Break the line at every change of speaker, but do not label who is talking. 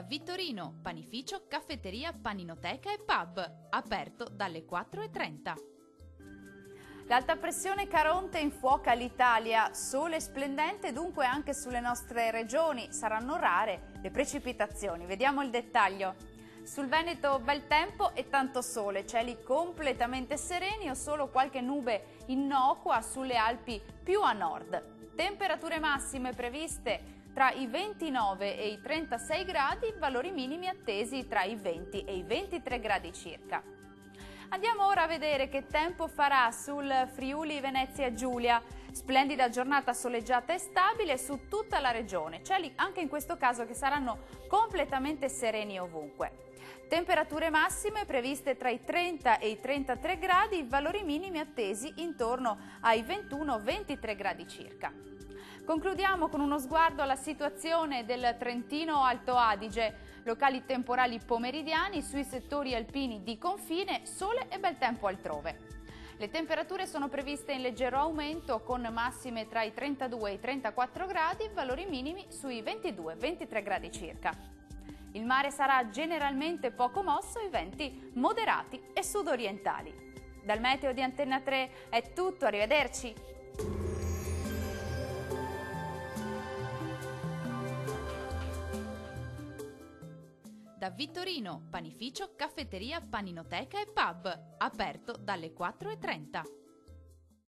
Da Vittorino, panificio, caffetteria, paninoteca e pub, aperto dalle 4:30.
L'alta pressione Caronte infuoca l'Italia, sole splendente dunque anche sulle nostre regioni, saranno rare le precipitazioni. Vediamo il dettaglio. Sul Veneto bel tempo e tanto sole, cieli completamente sereni o solo qualche nube innocua sulle Alpi più a nord. Temperature massime previste tra i 29 e i 36 gradi, valori minimi attesi tra i 20 e i 23 gradi circa. Andiamo ora a vedere che tempo farà sul Friuli Venezia Giulia. Splendida giornata soleggiata e stabile su tutta la regione, cieli anche in questo caso che saranno completamente sereni ovunque. Temperature massime previste tra i 30 e i 33 gradi, valori minimi attesi intorno ai 21-23 gradi circa. Concludiamo con uno sguardo alla situazione del Trentino Alto Adige. Locali temporali pomeridiani sui settori alpini di confine, sole e bel tempo altrove. Le temperature sono previste in leggero aumento con massime tra i 32 e i 34 gradi, valori minimi sui 22-23 gradi circa. Il mare sarà generalmente poco mosso, i venti moderati e sudorientali. Dal meteo di Antenna 3 è tutto, arrivederci!
Da Vittorino, panificio, caffetteria, paninoteca e pub, aperto dalle 4:30.